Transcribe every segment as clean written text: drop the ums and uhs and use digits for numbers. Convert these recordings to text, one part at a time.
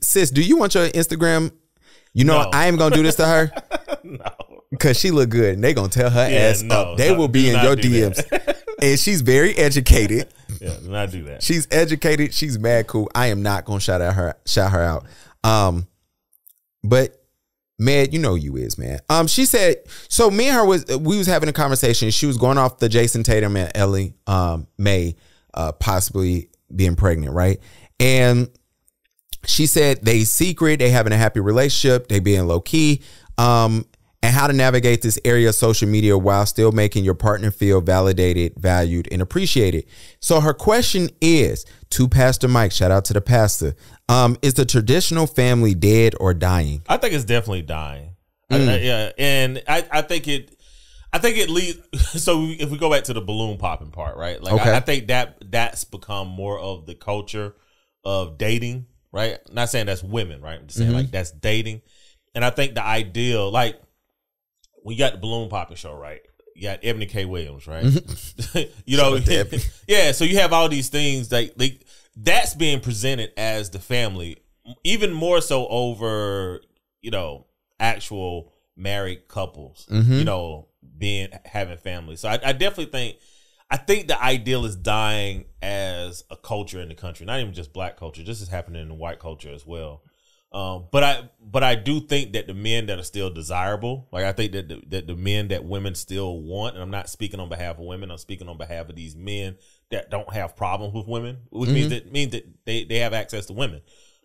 Sis, do you want your Instagram? No. I ain't gonna do this to her. No. Because she look good and they gonna tell her ass up. They will be in your DMs. And she's very educated. Yeah, do not do that. She's educated. She's mad cool. I am not gonna shout her out. But man, you is, man. She said, so me and her we was having a conversation. She was going off the Jason Tatum and Ellie Mae possibly being pregnant, right? And she said they secret, they having a happy relationship, they being low key, and how to navigate this area of social media while still making your partner feel validated, valued, and appreciated. So her question is to Pastor Mike, shout out to the pastor. Is the traditional family dead or dying? I think it's definitely dying. Yeah. And I think it leads. So if we go back to the balloon popping part, right? Like, okay. I think that's become more of the culture of dating, right? I'm not saying that's women, right? I'm just saying like that's dating. And I think the ideal, like, we got the balloon popping show, right? You got Ebony K. Williams, right? Yeah. So you have all these things that's being presented as the family, even more so over, actual married couples, having families. So I definitely think the ideal is dying as a culture in the country, not even just black culture. This is happening in the white culture as well. But I do think that the men that are still desirable, like I think that the men that women still want, and I'm not speaking on behalf of women, I'm speaking on behalf of these men that don't have problems with women, which means that they have access to women.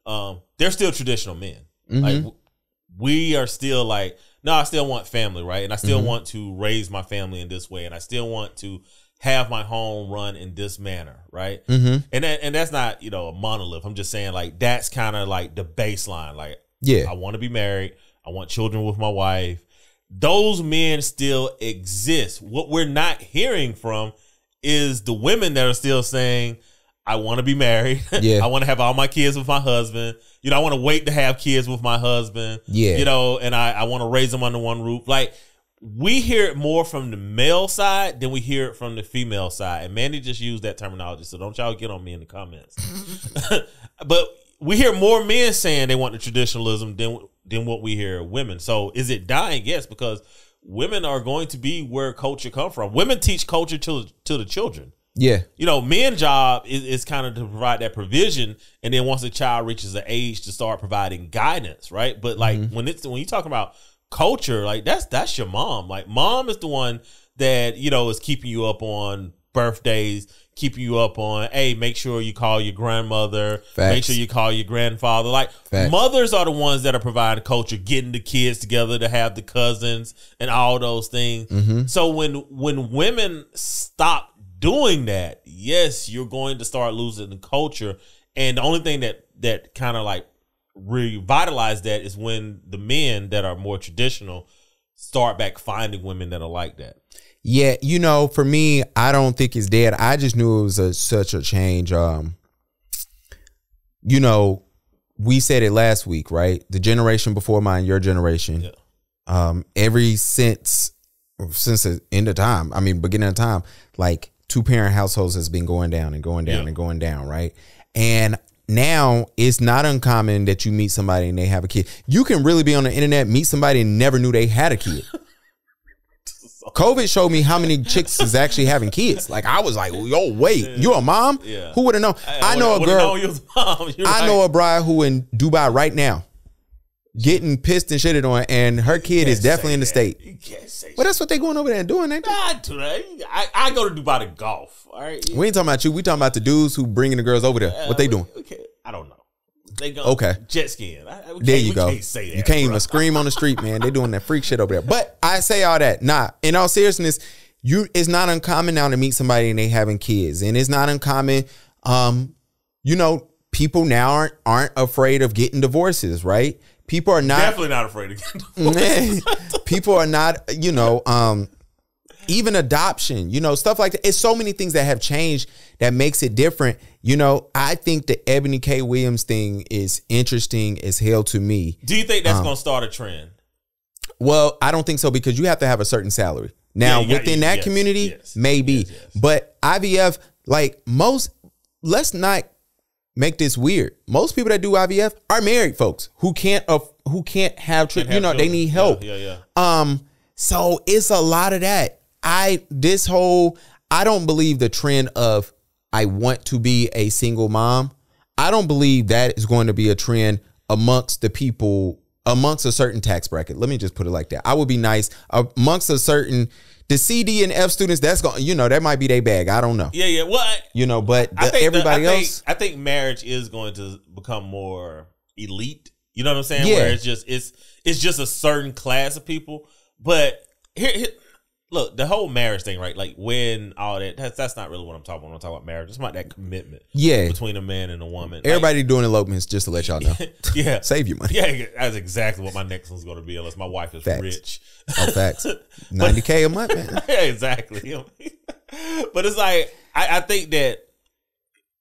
They're still traditional men. Like we are still like, no, I still want family, right? And I still want to raise my family in this way, and I still want to have my home run in this manner, right? And that's not, a monolith. I'm just saying, like, that's kind of like the baseline. Like, yeah, I want to be married. I want children with my wife. Those men still exist. What we're not hearing from is the women that are still saying, I want to be married. Yeah. I want to have all my kids with my husband. I want to wait to have kids with my husband. Yeah. And I want to raise them under one roof. Like, we hear it more from the male side than we hear it from the female side. And Mandy just used that terminology, so don't y'all get on me in the comments. But we hear more men saying they want the traditionalism than what we hear women. So is it dying? Yes, because women are going to be where culture come from. Women teach culture to the children. Yeah. Men's job is kind of to provide that provision, and then once a child reaches the age to start providing guidance, right? But like when you talk about culture, like that's your mom. Like, mom is the one that is keeping you up on birthdays, keeping you up on, hey, make sure you call your grandmother. Facts. Make sure you call your grandfather. Like, facts. Mothers are the ones that are providing culture, getting the kids together to have the cousins and all those things. So when women stop doing that, yes, you're going to start losing the culture. And the only thing that kind of like revitalize that is when the men that are more traditional start back finding women that are like that. Yeah, for me, I don't think it's dead. I just knew it was such a change. We said it last week, right? The generation before mine, your generation. Yeah. Since the end of time, beginning of time, like 2-parent households has been going down and going down and going down, right? And now it's not uncommon that you meet somebody and they have a kid. You can really be on the internet, meet somebody and never knew they had a kid. COVID showed me how many chicks is actually having kids. Like, I was like, yo, wait, you a mom? Yeah. Who would have known? I know a girl. I know a bride who in Dubai right now getting pissed and shitted on, and her kid is definitely in the state. You can't say well, that's what they going over there and doing, ain't they? I do that. I go to Dubai to golf. All right. We ain't talking about you. We talking about the dudes who bringing the girls over there. What they doing? I don't know. They go jet skiing. There you go. Can't say that, you can't even scream on the street, man. They doing that freak shit over there. But I say all that. Nah, in all seriousness, it's not uncommon now to meet somebody and they having kids, and it's not uncommon. People now aren't afraid of getting divorces, right? People are not definitely not afraid of getting divorces. People are not, even adoption, stuff like that. It's so many things that have changed that makes it different. I think the Ebony K. Williams thing is interesting as hell to me. Do you think that's going to start a trend? Well, I don't think so, because you have to have a certain salary. Now, within that community, maybe. Yes. But IVF, like let's not make this weird. Most people that do IVF are married folks who can't have children. You know, they need help. So it's a lot of that. I don't believe the trend of I want to be a single mom. I don't believe that is going to be a trend amongst the people, amongst a certain tax bracket. Let me just put it like that. I would be nice amongst the CD and F students. That's going, you know, that might be their bag. I don't know. Yeah. Well, you know, but everybody else. I think marriage is going to become more elite. You know what I'm saying? Yeah. Where it's just a certain class of people. But here look, the whole marriage thing, right? Like when all that's not really what I'm talking about when I'm talking about marriage. It's about that commitment between a man and a woman. Everybody doing elopements, just to let y'all know. Yeah. Save you money. Yeah, that's exactly what my next one's going to be unless my wife is rich. Oh, facts. $90K a month, man. Yeah, exactly. But it's like, I think that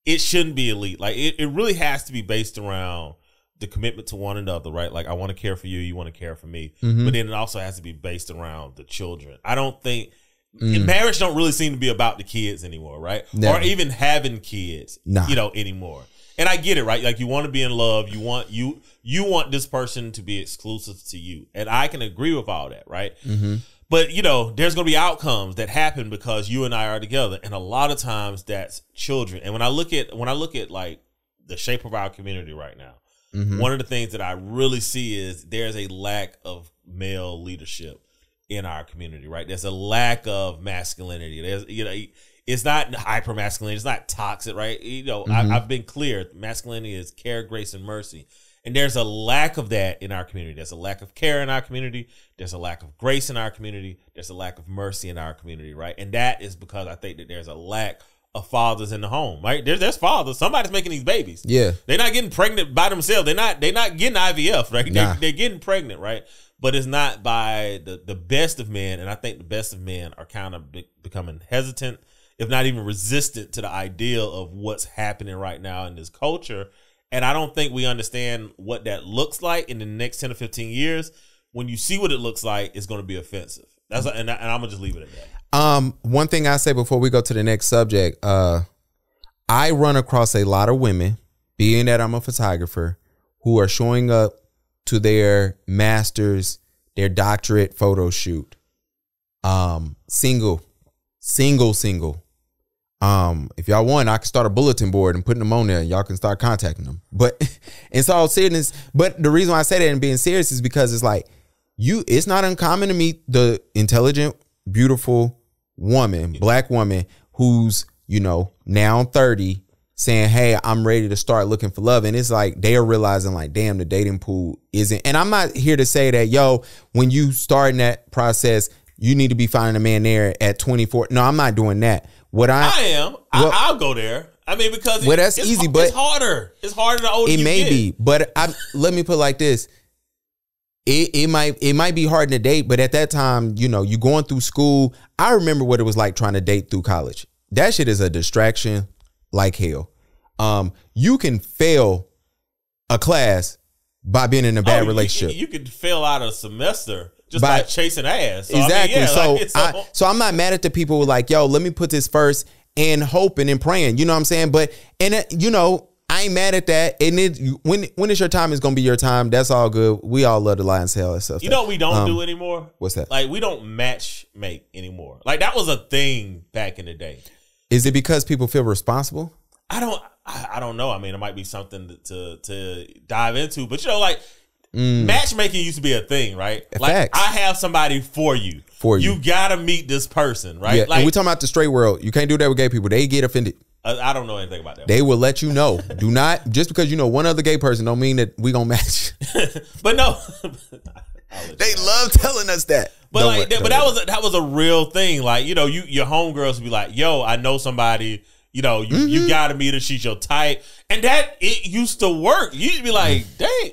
it shouldn't be elite. Like it really has to be based around the commitment to one another, right? Like I want to care for you, you want to care for me. Mm-hmm. But then it also has to be based around the children. I don't think marriage don't really seem to be about the kids anymore, right? Never. Or even having kids, anymore. And I get it, right? Like you want to be in love, you want this person to be exclusive to you. And I can agree with all that, right? Mm-hmm. But there's going to be outcomes that happen because you and I are together. And a lot of times that's children. And when I look at like the shape of our community right now, mm-hmm. one of the things that I really see is there's a lack of male leadership in our community, right? There's a lack of masculinity. There's, it's not hyper masculinity. It's not toxic, right? Mm-hmm. I've been clear. Masculinity is care, grace, and mercy. And there's a lack of that in our community. There's a lack of care in our community. There's a lack of grace in our community. There's a lack of mercy in our community, right? And that is because I think that there's a lack of fathers in the home, right? There's fathers. Somebody's making these babies. Yeah. They're not getting pregnant by themselves. They're not getting IVF, right? Nah. They're getting pregnant, right? But it's not by the best of men. And I think the best of men are kind of becoming hesitant, if not even resistant to the ideal of what's happening right now in this culture. And I don't think we understand what that looks like in the next 10 or 15 years. When you see what it looks like, it's going to be offensive. And I'm going to just leave it at that. One thing I say before we go to the next subject, I run across a lot of women, being that I'm a photographer, who are showing up to their master's, their doctorate photo shoot, single. If y'all want, I can start a bulletin board and putting them on there and y'all can start contacting them. But it's all serious. But the reason why I say that and being serious is because it's like it's not uncommon to meet the intelligent, beautiful woman, black woman who's, now 30 saying, hey, I'm ready to start looking for love. And it's like they are realizing like, damn, the dating pool isn't. And I'm not here to say that, when you start in that process, you need to be finding a man there at 24. No, I'm not doing that. I am. I'll go there. I mean, because that's easy, but it's harder. It's harder the older you get. It may be, but let me put it like this. It might be hard to date, but at that time, you going through school. I remember what it was like trying to date through college. That shit is a distraction like hell. You can fail a class by being in a bad relationship. You could fail out a semester just by chasing ass. So, exactly. So I'm not mad at the people who are like, let me put this first and hoping and praying. You know what I'm saying? But I ain't mad at that. And when it's your time, it's gonna be your time. That's all good. We all love to lie and sell and stuff. You know what we don't do anymore? What's that? Like we don't match make anymore. Like that was a thing back in the day. Is it because people feel responsible? I don't know. I mean, it might be something to dive into, but matchmaking used to be a thing, right? Like Facts. I have somebody for you. You gotta meet this person, right? Yeah. Like, and we talking about the straight world. You can't do that with gay people. They get offended. I don't know anything about that. They will let you know. Do not, just because you know one other gay person don't mean that we gonna match. But no. They love telling us that. But that was a real thing. Like, your homegirls would be like, yo, I know somebody, you gotta meet her, she's your type. And it used to work. You'd be like, dang,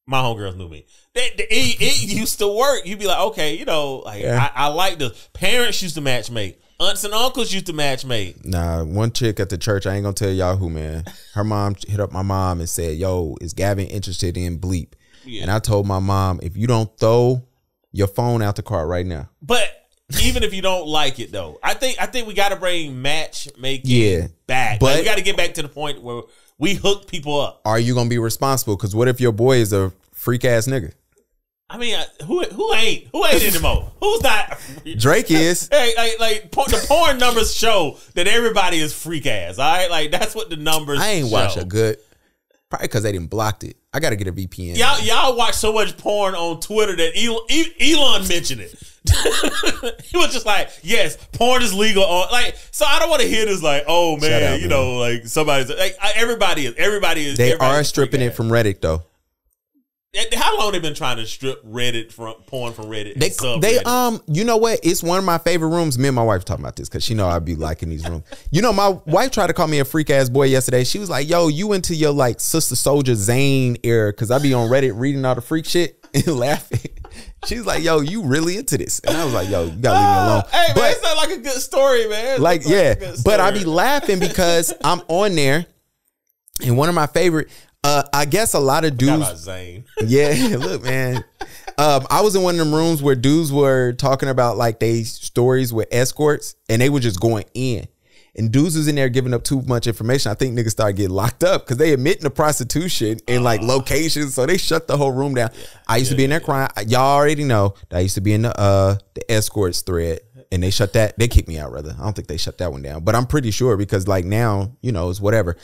my homegirls knew me. It used to work. You'd be like, okay, I like this. Parents used to match make. Aunts and uncles used to match make. Nah, one chick at the church, I ain't gonna tell y'all who, man. Her mom hit up my mom and said, yo, is Gavin interested in bleep? Yeah. And I told my mom, if you don't throw your phone out the car right now. But even if you don't like it, though, I think we got to bring matchmaking back. But we got to get back to the point where We hook people up. Are you gonna be responsible? Because what if your boy is a freak ass nigga? I mean, who ain't anymore? Who's not? Drake is. Hey, the porn numbers show that everybody is freak ass. All right, like that's what the numbers. I ain't show. watch a good. Probably because they didn't blocked it. I got to get a VPN. Y'all watch so much porn on Twitter that Elon mentioned it. He was just like, yes, porn is legal. So I don't want to hear this like, oh man, you know, like somebody's like everybody is. They are stripping it from Reddit though. How long they been trying to strip Reddit from porn from Reddit? They you know what? It's one of my favorite rooms. Me and my wife talking about this because she know I be liking these rooms. You know, my wife tried to call me a freak ass boy yesterday. She was like, "Yo, you into your like Sister Soldier Zane era?" Because I be on Reddit reading all the freak shit and laughing. She's like, "Yo, you really into this?" And I was like, "Yo, you gotta leave me alone." Hey man, it's not like a good story, man. Like yeah, but I be laughing because I'm on there, and one of my favorite. I guess a lot of dudes. Yeah, look, man. I was in one of them rooms where dudes were talking about like they stories with escorts, and they were just going in. And dudes was in there giving up too much information. I think niggas started getting locked up because they admitting to prostitution and like locations, so they shut the whole room down. I used to be in there crying. Y'all already know that I used to be in the escorts thread, and they shut that. They kicked me out, rather. I don't think they shut that one down, but I'm pretty sure because like now, you know, it's whatever.